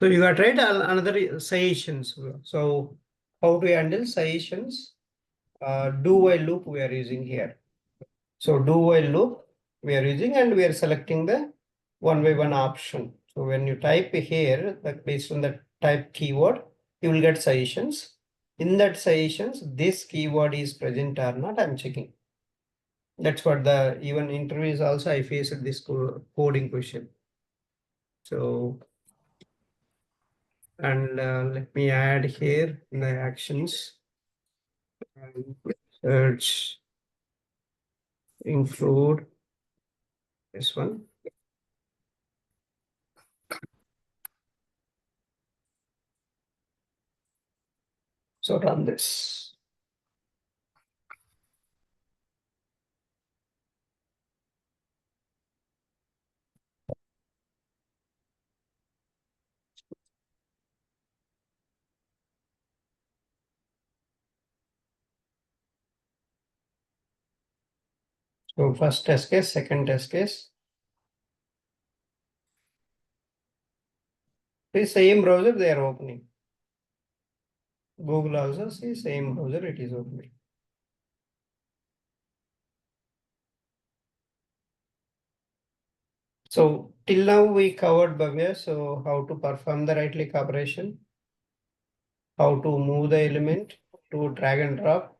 So you got right another suggestions. So how to handle suggestions? Do while loop we are using here. So do while loop we are using and we are selecting the one by one option. So when you type here, that based on the type keyword, you will get suggestions. In that suggestions, this keyword is present or not, I'm checking. That's what the even interviews also I faced this coding question. So, and let me add here the actions. Search include this one. So run this. So first test case, second test case. The same browser they are opening. Google also see same browser it is opening. So till now we covered Bhavya. So how to perform the right click operation, how to move the element, to drag and drop,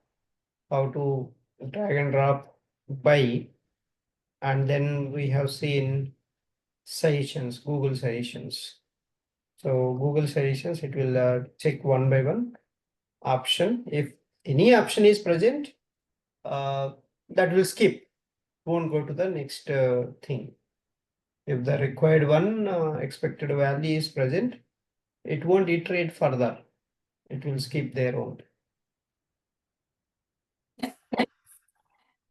how to drag and drop by, and then we have seen suggestions, Google suggestions. So Google suggestions, it will check one by one option. If any option is present, that will skip, won't go to the next thing. If the required one expected value is present, it won't iterate further. It will skip there only.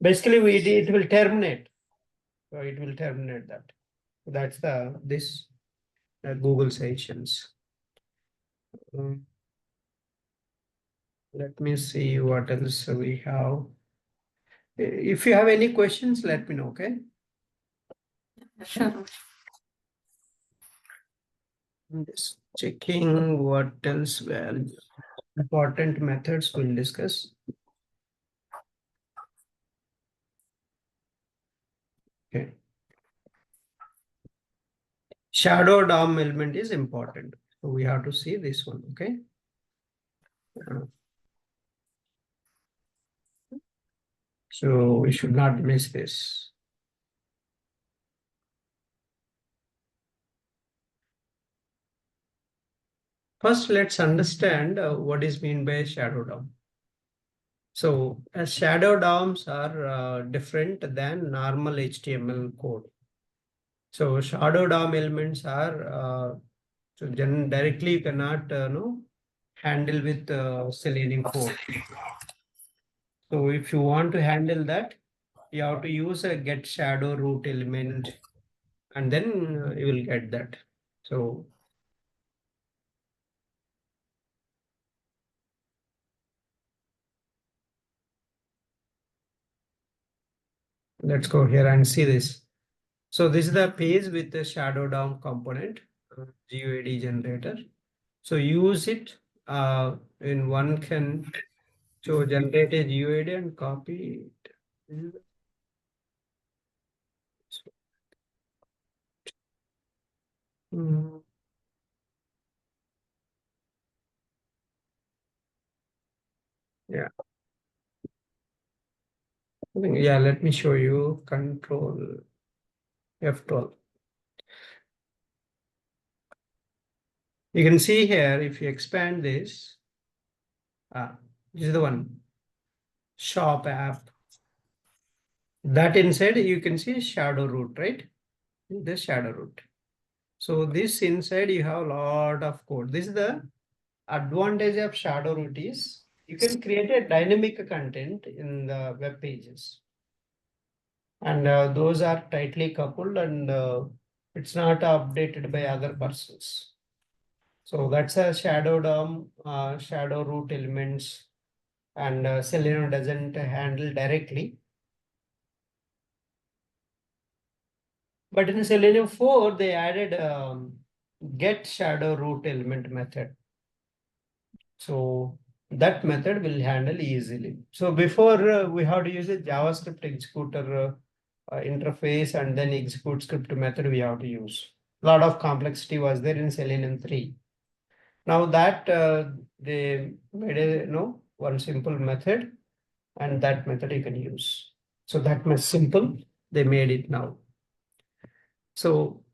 Basically, it will terminate. So it will terminate that. That's this Google sessions. Let me see what else we have. If you have any questions, let me know. Okay. Sure. I'm just checking what else. Well, important methods we'll discuss. Okay. Shadow DOM element is important. So we have to see this one. Okay. So we should not miss this. First, let's understand what is meant by shadow DOM. So shadow DOMs are different than normal HTML code. So shadow DOM elements are so directly you cannot handle with Selenium code. So if you want to handle that, you have to use a get shadow root element, and then you will get that. So let's go here and see this. So this is the page with the shadow DOM component, GUID generator. So use it in one can so generate a GUID and copy it. Mm, yeah. Yeah, let me show you control F12. You can see here, if you expand this, this is the one, shop app. That inside you can see shadow root, right? This shadow root. So this inside you have a lot of code. This is the advantage of shadow root is you can create a dynamic content in the web pages. And those are tightly coupled and it's not updated by other persons. So that's a shadow DOM, shadow root elements, and Selenium doesn't handle directly. But in Selenium 4, they added get shadow root element method. So that method will handle easily. So before we have to use a JavaScript executor interface and then execute script method we have to use. A lot of complexity was there in Selenium 3. Now that they made a one simple method, and that method you can use. So that much simple they made it now. So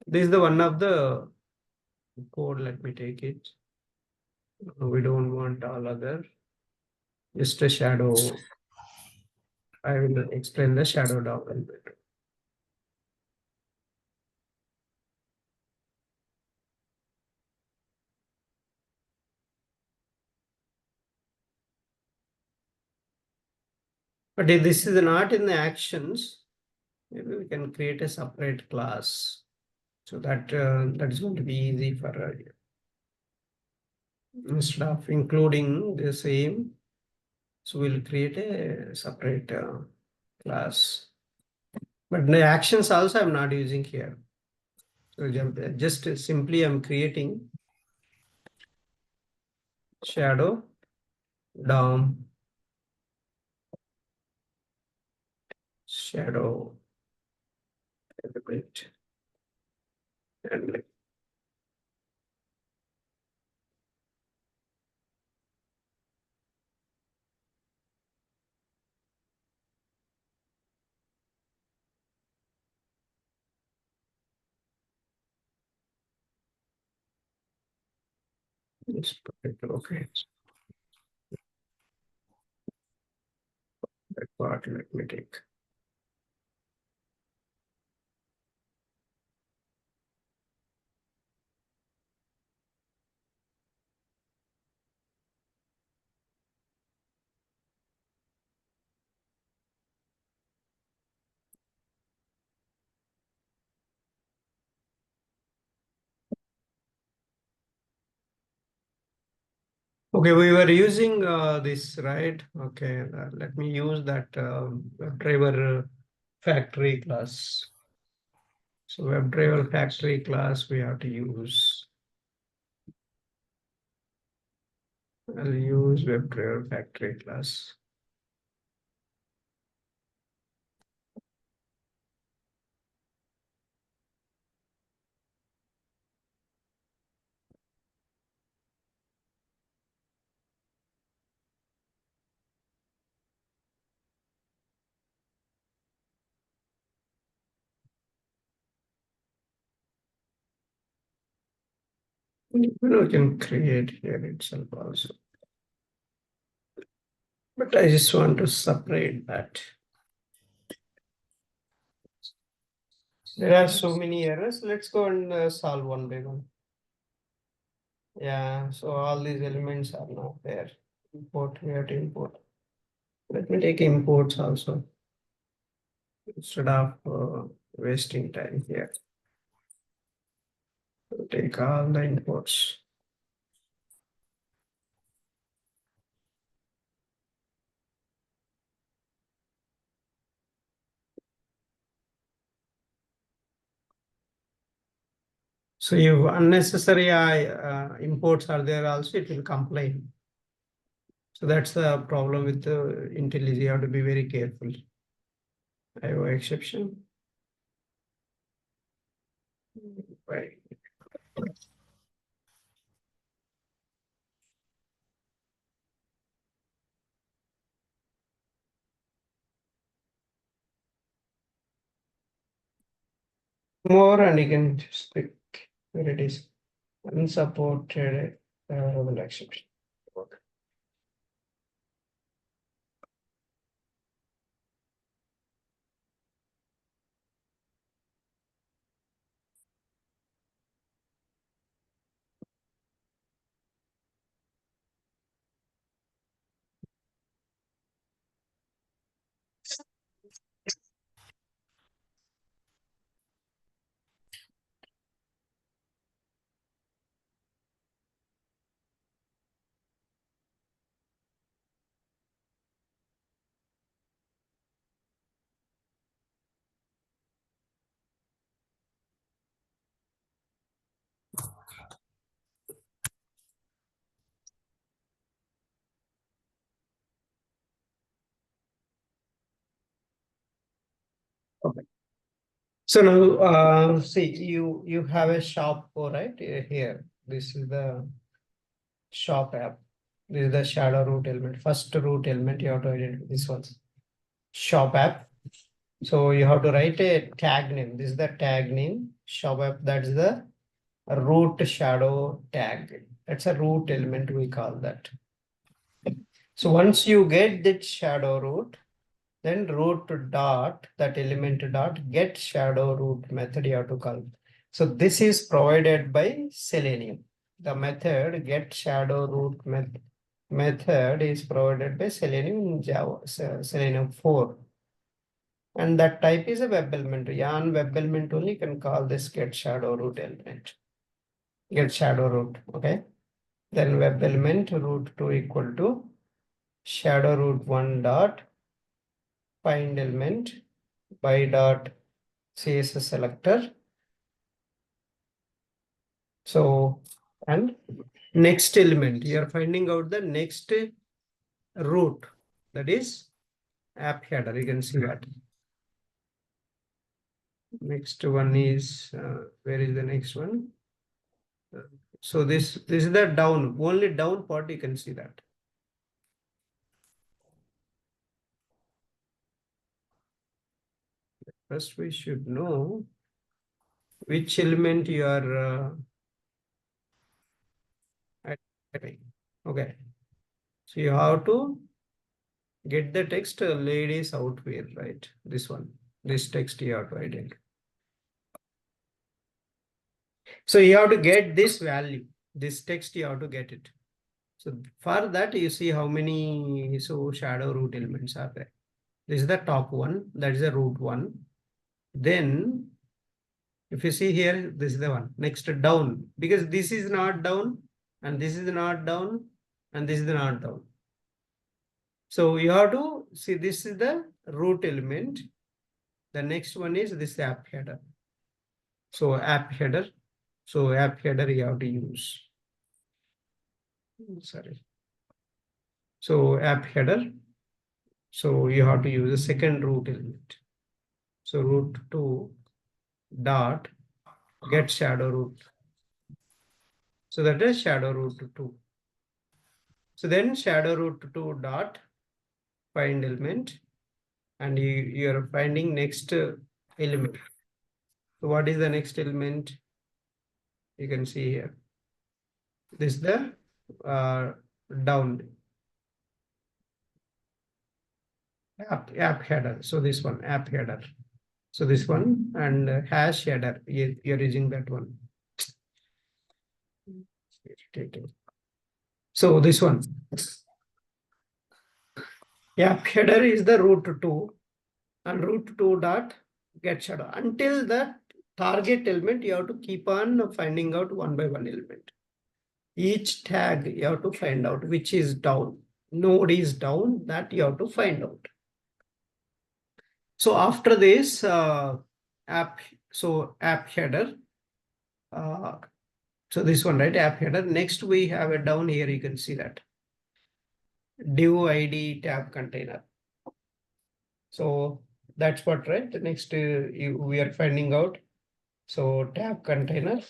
this is the one of the code. Let me take it. We don't want all other. Just a shadow. I will explain the shadow down a little bit. But if this is not in the actions, maybe we can create a separate class. So that is going to be easy for instead of including the same. So we'll create a separate class. But the actions also I'm not using here. So just simply I'm creating shadow DOM shadow element and this particular okay. That part let me take. Okay, we were using this, right? Okay, let me use that WebDriver factory class. So WebDriver factory class we have to use. I'll use WebDriver factory class. We can create here itself also. But I just want to separate that. There are so many errors. Let's go and solve one by one. Yeah, so all these elements are not there. Import, we have to import. Let me take imports also instead of wasting time here. Take all the imports. So if unnecessary imports are there also, it will complain. So that's the problem with the IntelliJ. You have to be very careful. IO exception. Right. More and you can just click where it is unsupported exception. Okay. Okay. So now, see, you have a shop, right? Here, this is the shop app. This is the shadow root element. First root element you have to identify this one. Shop app. So you have to write a tag name. This is the tag name. Shop app. That's the root shadow tag. That's a root element we call that. So once you get that shadow root, then root dot, that element dot get shadow root method you have to call. So this is provided by Selenium. The method get shadow root method is provided by Selenium in Java, Selenium 4. And that type is a web element. On web element only you can call this get shadow root element. Get shadow root, okay? Then web element root 2 equal to shadow root 1 dot find element by dot CSS selector. So, and next element, you are finding out the next root, that is app header. You can see that. Next one is, where is the next one? So this is the down, only down part you can see that. First, we should know which element you are identifying. Okay. So you have to get the text ladies outwear, right? This one, this text you have to identify. So you have to get this value, this text you have to get it. So for that, you see how many shadow root elements are there. This is the top one, that is the root one. Then if you see here, this is the one. Next down, because this is not down, and this is not down, and this is not down. So you have to see this is the root element. The next one is this app header. So app header. So app header you have to use. Sorry. So app header. So you have to use the second root element. So root 2 dot get shadow root. So that is shadow root 2. So then shadow root 2 dot find element, and you are finding next element. So what is the next element? You can see here. This is the down app header. So this one app header. So this one and hash header. You're using that one. So this one. App header is the root 2 and root 2 dot get shadow. Until that target element, you have to keep on finding out one by one element. Each tag you have to find out which is down. Node is down, that you have to find out. So after this app header, so this one, right, app header. Next we have a down here, you can see that div id tab container. So that's what, right? Next we are finding out. So tab container,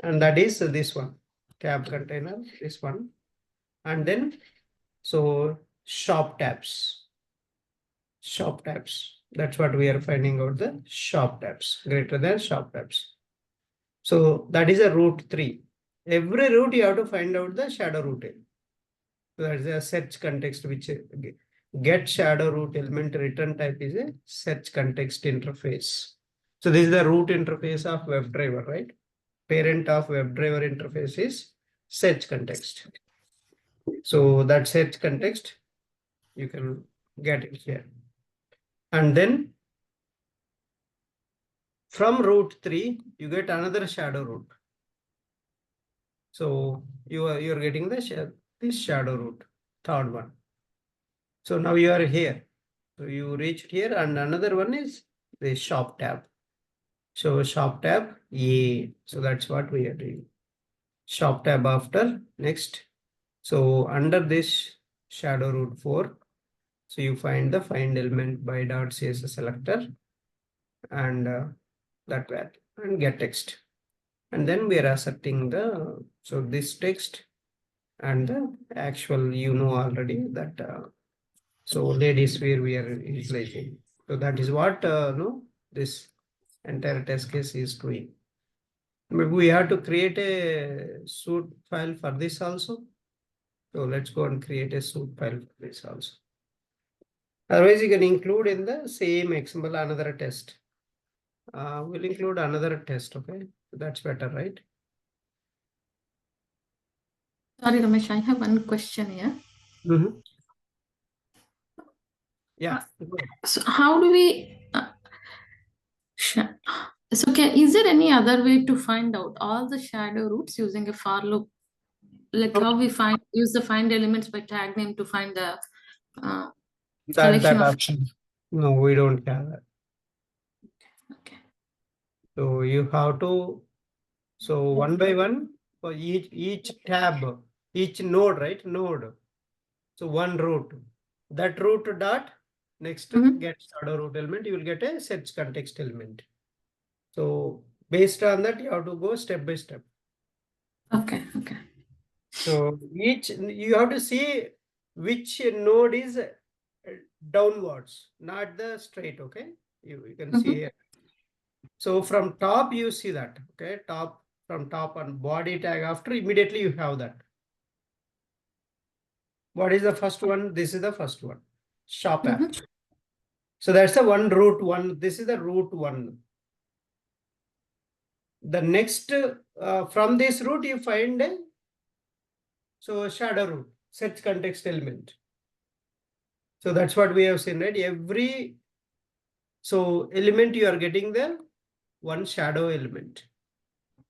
and that is this one, tab container, this one, and then so shop tabs. Shop tabs. That's what we are finding out, the shop tabs greater than shop tabs. So that is a root 3. Every root you have to find out the shadow root. So that is a search context, which get shadow root element return type is a search context interface. So this is the root interface of WebDriver, right? Parent of WebDriver interface is search context. So that search context, you can get it here. And then from root 3, you get another shadow root. So you're getting this shadow root, third one. So now you are here. So you reached here, and another one is the shop tab. So shop tab, yeah. So that's what we are doing. Shop tab after next. So under this shadow root 4. So you find the find element by dot CSS selector and that value and get text. And then we are asserting the, so this text and the actual, you know already that, so ladies wear we are utilizing. So that is what, no, this entire test case is doing. But we have to create a suit file for this also. So let's go and create a suit file for this also. Otherwise, you can include in the same example another test. We'll include another test, okay? That's better, right? Sorry, Ramesh, I have one question here. Mm-hmm. Yeah. So how do we so is there any other way to find out all the shadow roots using a for loop? Like how we use the find elements by tag name to find the uh, collection That of. option. No, we don't have that. Okay. So you have to, so one by one for each tab, each node, right? Node. So one root. That root dot next get shadow root element, you will get a search context element. So based on that, you have to go step by step. Okay. Okay. So each you have to see which node is downwards, not the straight. Okay, you can see here. So from top you see that. Okay, top from top and body tag after immediately you have that. What is the first one? This is the first one. Shop app. So that's the one root one. This is the root one. The next from this root you find a so shadow root, search context element. So that's what we have seen, right? Every so element you are getting the one shadow element.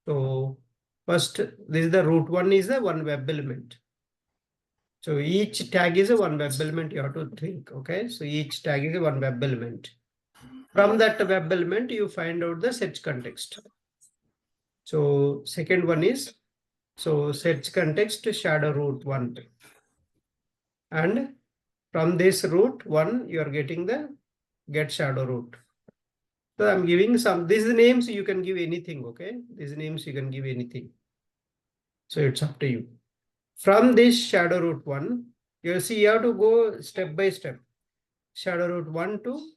So first, this is the root one is the one web element. So each tag is a one web element you have to think. Okay, so each tag is a one web element. From that web element, you find out the search context. So second one is so search context shadow root one. And from this root one, you are getting the get shadow root. So I'm giving some, these names you can give anything, okay? These names you can give anything. So it's up to you. From this shadow root one, you'll see you have to go step by step. Shadow root one to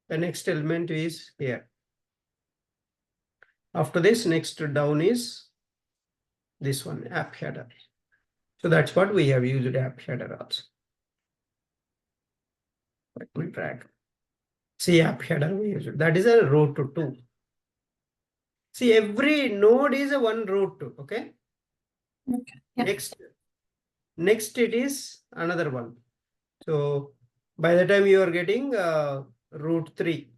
the next element is here. After this, next down is this one, app header. So that's what we have used app header also. Let me drag. See app header we use it. That is a row to two. See every node is a one row to, okay? Okay. Yeah. Next it is another one. So by the time you are getting root 3.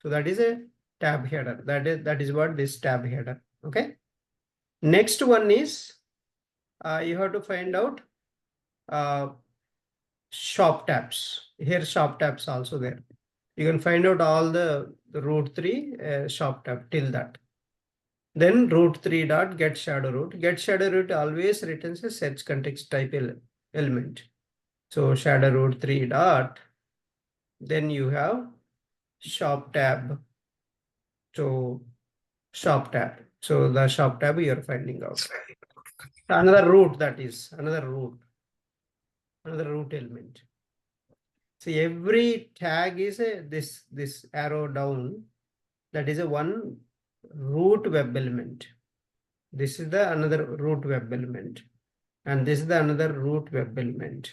So that is a tab header. That is what this tab header. Okay. Next one is you have to find out shop tabs. Here shop tabs also there. You can find out all the root 3 shop tab till that. Then root 3 dot get shadow root. Get shadow root always returns a search context type element. So shadow root 3 dot. Then you have shop tab. So shop tab. So the shop tab you're finding out. Another root, that is another root element. See every tag is a this arrow down. That is a one root web element. This is the another root web element. And this is the another root web element.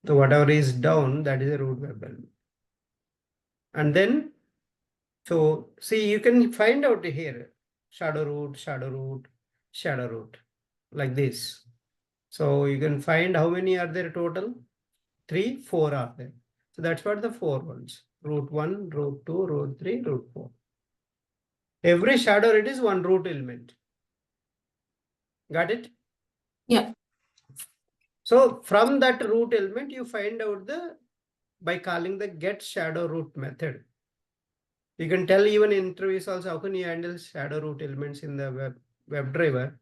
So whatever is down, that is a root web element. And then, so see, you can find out here, shadow root, shadow root, shadow root, like this. So you can find how many are there total? 3, 4 are there. So that's what the 4 ones. Root 1, root 2, root 3, root 4. Every shadow root is one root element. Got it? Yeah. So from that root element, you find out by calling the get shadow root method. You can tell even in interviews also how can you handle shadow root elements in the web driver.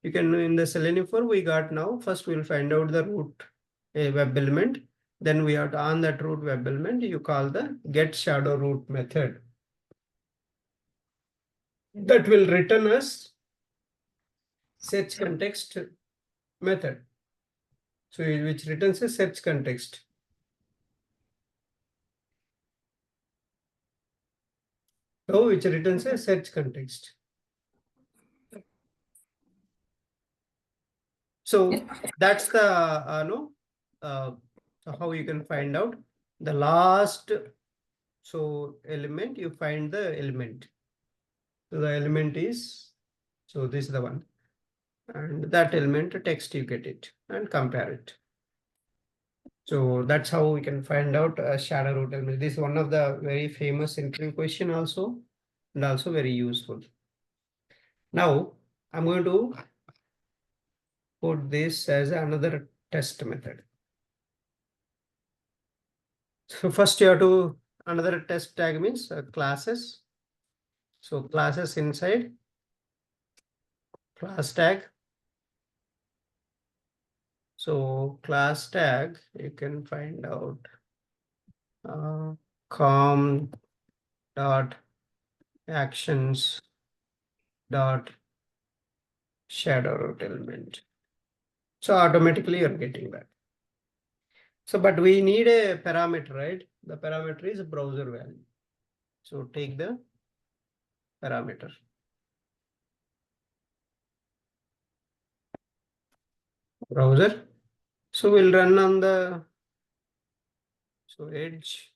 You can in the Selenium 4 we got now. First we'll find out the root web element. Then we have to, on that root web element, you call the get shadow root method. That will return us search context method. So which returns a search context. So which returns a search context. So that's the no so how you can find out the last so element, you find the element. So the element is, so this is the one, and that element text you get it and compare it. So that's how we can find out a shadow root element. This is one of the very famous interview question also, and also very useful. Now I'm going to put this as another test method. So first you have to, another test tag means classes. So classes inside class tag. So class tag, you can find out com dot actions dot shadow root element. So automatically you're getting that. So, but we need a parameter, right? The parameter is browser value. So take the parameter. Browser. So we'll run on the, so Edge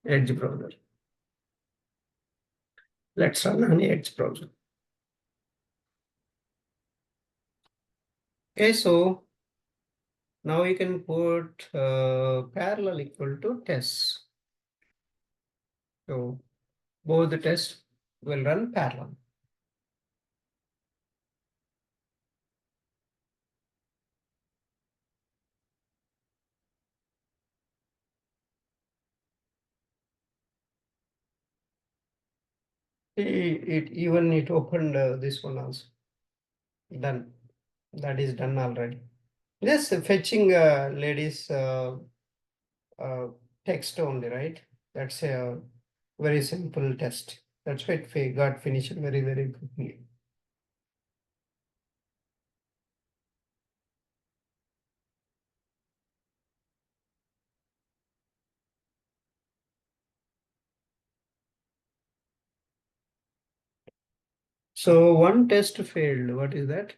browser. Let's run on Edge browser. Okay, so now you can put parallel equal to tests. So both the tests will run parallel. It opened this one also. Done. That is done already. Just fetching ladies uh, text only, right? That's a very simple test. That's why it got finished very, very quickly. So one test failed. What is that?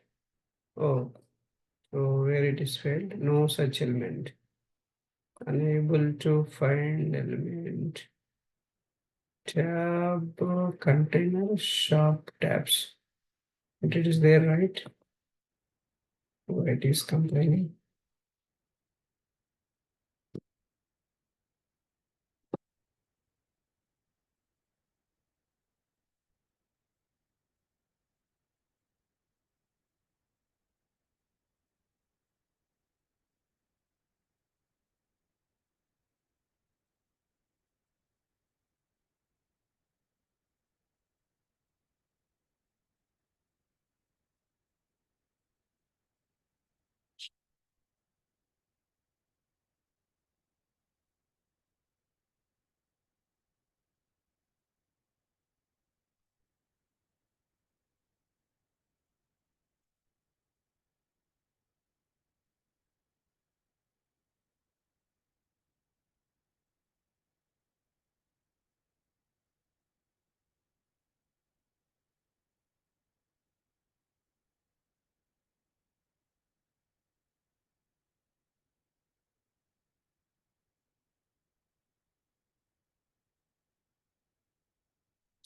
Oh, so where it is failed? No such element. Unable to find element. Tab container shop tabs. It is there, right? Why it is complaining?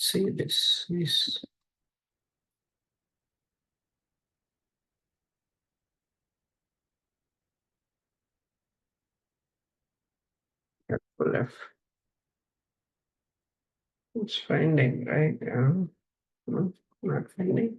See this is left. It's finding, right? No, not finding.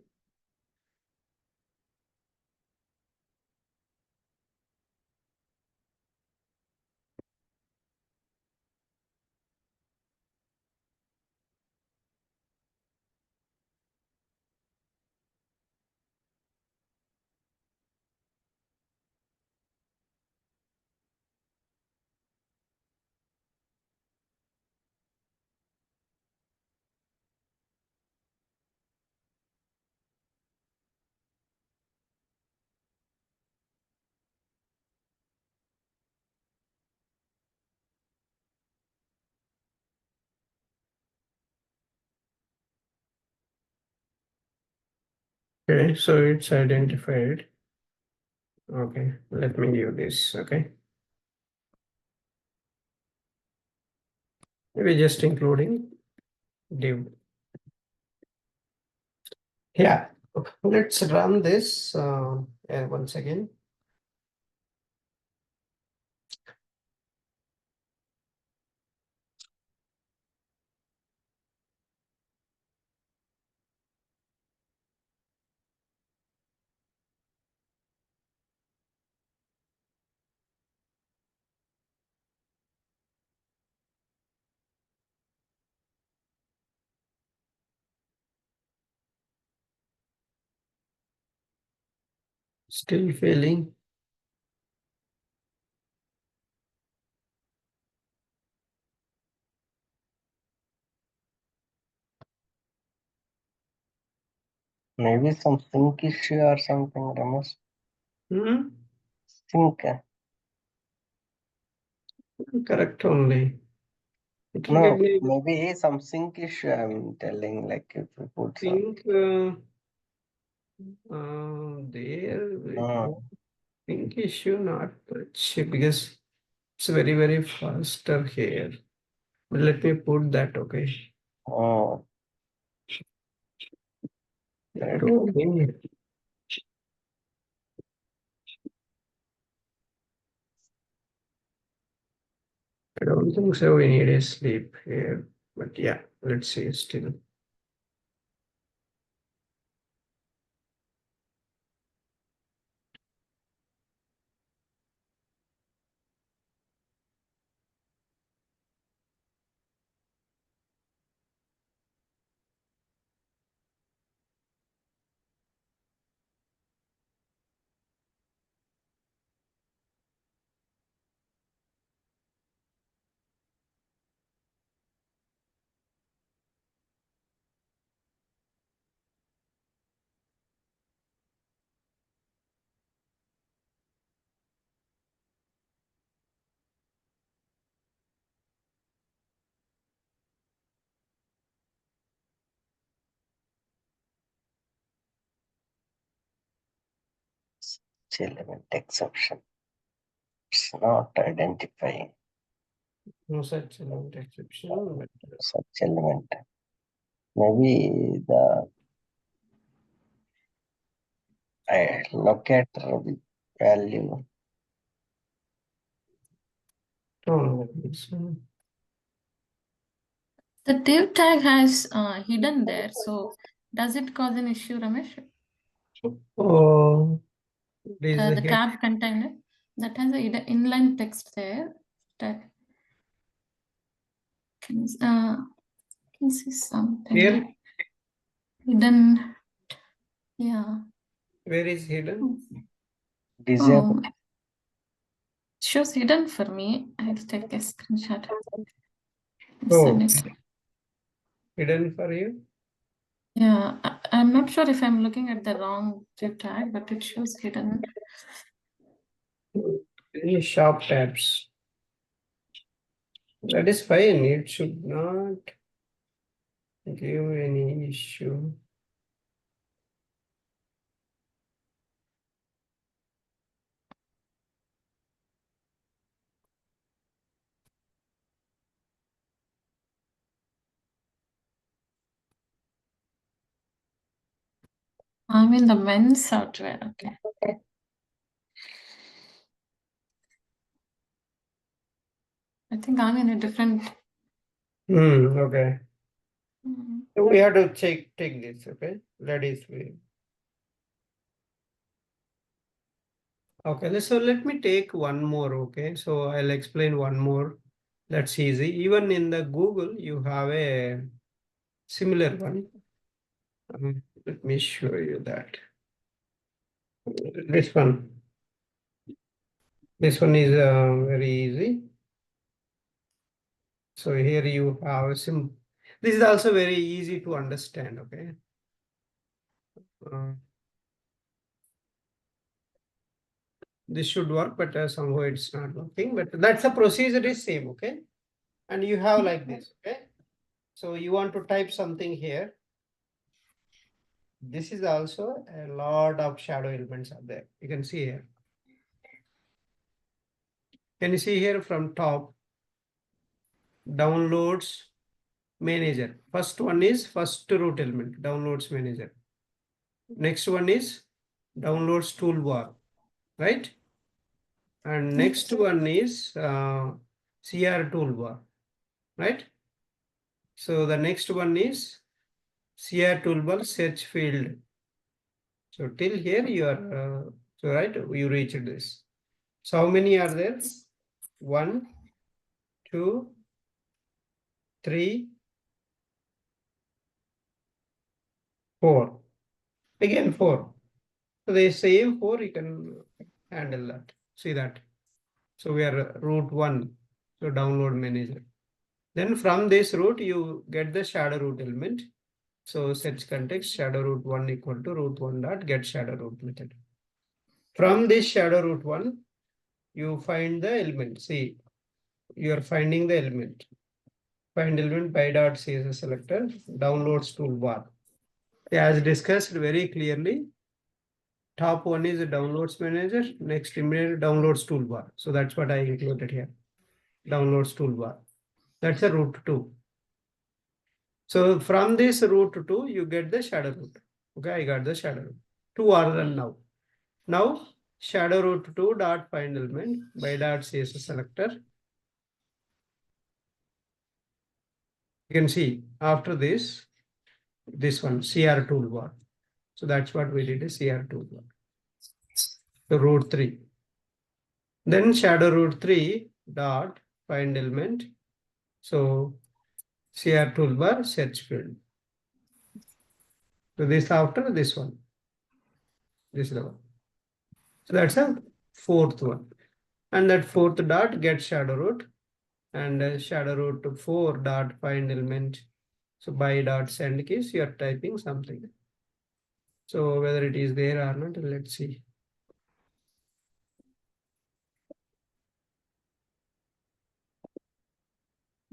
Okay, so it's identified. Okay, let me give this. Okay, maybe just including div. Yeah, let's run this once again. Still failing. Maybe some sync issue or something, Ramesh. Hmm? Sync. Correct only. It No, recognizes maybe some sync issue I'm telling, like if you put some. think there Hmm. think issue not much because it's very faster here. But let me put that. Okay. Oh, That only. I don't think so. We need a sleep here. But yeah, let's see still. element exception. It's not identifying No such element exception. But such element. Maybe the locator with value. no, it's, The div tag has hidden there, so does it cause an issue, Ramesh? oh, this The here. tab container that has a inline text there. That can see Here, something hidden. Yeah. where is hidden? Disable. Oh, shows hidden for me. I'll take a screenshot and send Oh, it. hidden for you. Yeah, I'm not sure if I'm looking at the wrong div tag, but it shows hidden. Any sharp tabs. That is fine. It should not give any issue. I'm in the men's software. Okay. I think I'm in a different. Okay. Mm. So we have to take this. Okay. That is way. Okay. So let me take one more. Okay. So I'll explain one more. That's easy. Even in the Google, you have a similar one. Let me show you that. This one. This one is very easy. So here you have some. This is also very easy to understand. Okay. Uh, this should work, but somehow it's not working. But that's the procedure is same. Okay. And you have Mm. like this. Okay. So you want to type something here. This is also a lot of shadow elements are there. You can see here. Can you see here from top? Downloads manager. First one is first root element, downloads manager. Next one is downloads toolbar, right? And next one is CR toolbar, right? So the next one is CR toolbar search field. So till here you are, so right, you reached this. So how many are there? 1, 2, 3, 4. Again 4. So the same 4 you can handle that. See that. So we are root 1. So download manager. Then from this root you get the shadow root element. So search context shadow root 1 equal to root 1 dot get shadow root method. From this shadow root 1 you find the element. See, you are finding the element. Find element by dot CSS selector downloads toolbar. As discussed very clearly, top one is the downloads manager, next immediate downloads toolbar. So that's what I included here. Downloads toolbar. That's a root 2. So from this root 2, you get the shadow root. Okay, I got the shadow root. 2 are done now. Now shadow root 2 dot find element by dot CSS selector. You can see after this one CR toolbar. So that's what we did, a CR toolbar. So root 3. Then shadow root 3 dot find element. So CR toolbar search field. So this after this one. This is the one. So that's a fourth one. And that fourth dot get shadow root and shadow root 4 dot find element. So by dot send keys, you are typing something. So whether it is there or not, let's see.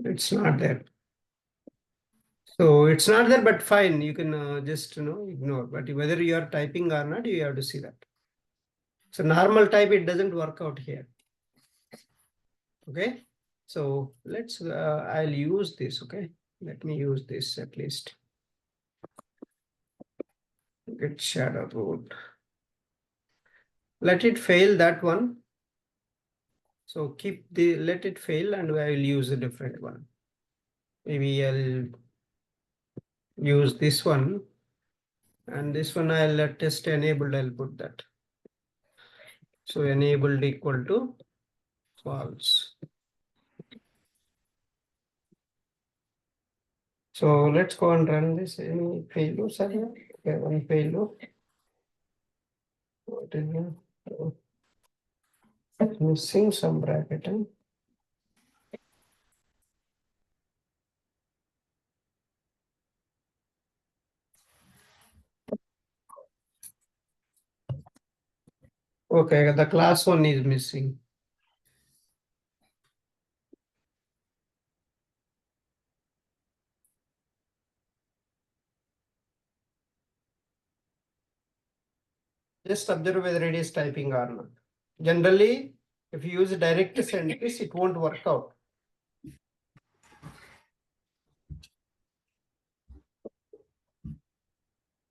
It's not there. So it's not there, but fine. You can just ignore. But whether you are typing or not, you have to see that. So normal type, it doesn't work out here. Okay. So let's, I'll use this. Okay. Let me use this at least. Get shadow root. Let it fail that one. So let it fail and I will use a different one. Maybe I'll use this one and this one I'll test enabled. I'll put that. So enabled equal to false. So let's go and run this. Any failures are here? Okay, one failure. What is here? Missing some bracket. Huh? Okay, the class one is missing. Just observe whether it is typing or not. Generally, if you use direct send keys, it won't work out.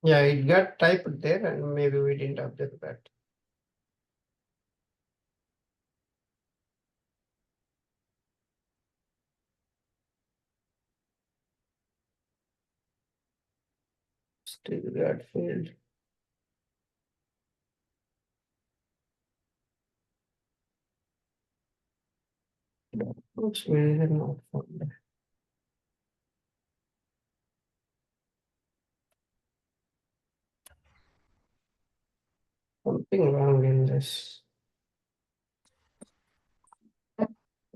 Yeah, it got typed there and maybe we didn't observe that. Still got failed. Oops, where is it not found? Something wrong in this. The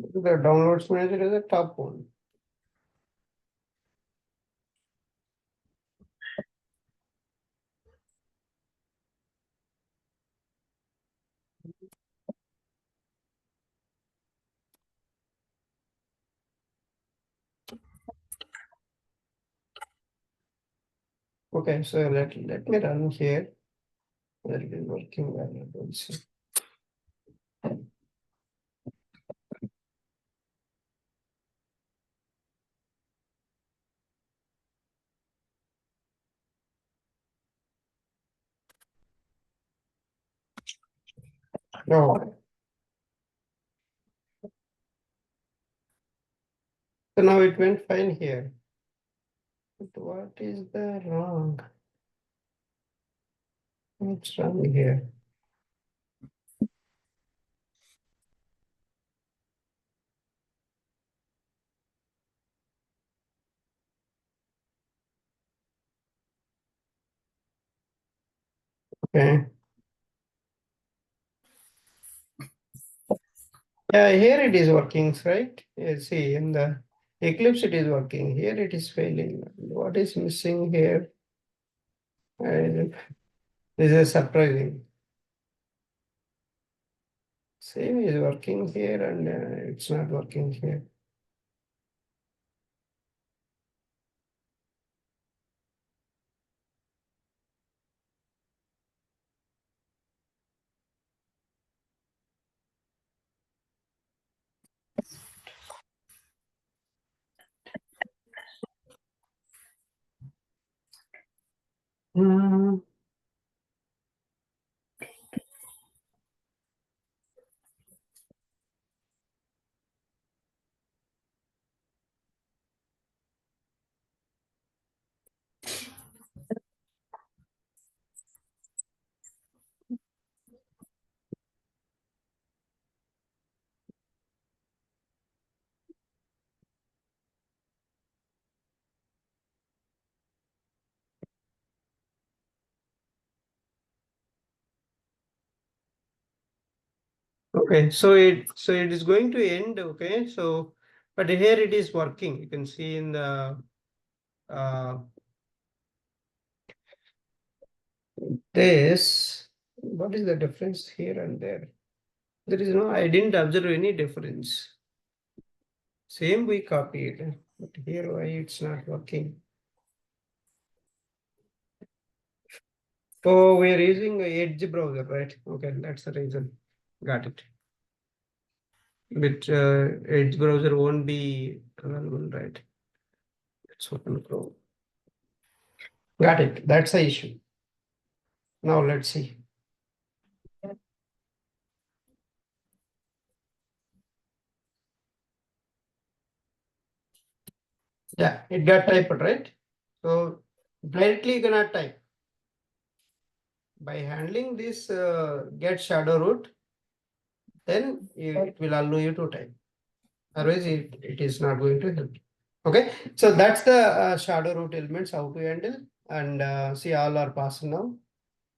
downloads manager is the top one. Okay, so let me run here. Whether it is working well, we'll see. No. So now it went fine here. But what is the wrong? What's wrong here? Okay. Yeah, here it is working, right? You see, in the Eclipse it is working. Here it is failing. What is missing here? I, this is surprising. Same is working here and it's not working here. Hmm. Okay, so it is going to end. Okay, so but here it is working. You can see in the this. What is the difference here and there? There is no. I didn't observe any difference. Same we copied, but here why it's not working? Oh, we are using Edge browser, right? Okay, that's the reason. Got it. But Edge browser won't be available, right? Let's open Chrome. Got it. That's the issue. Now let's see. Yeah, it got typed, right? So directly you cannot type. By handling this get shadow root, then it will allow you to type. Otherwise, it is not going to help. Okay, so that's the shadow root elements how to handle, and see all are passed now.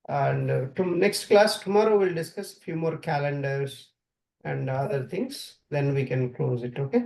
And to next class tomorrow we'll discuss few more calendars and other things. Then we can close it. Okay.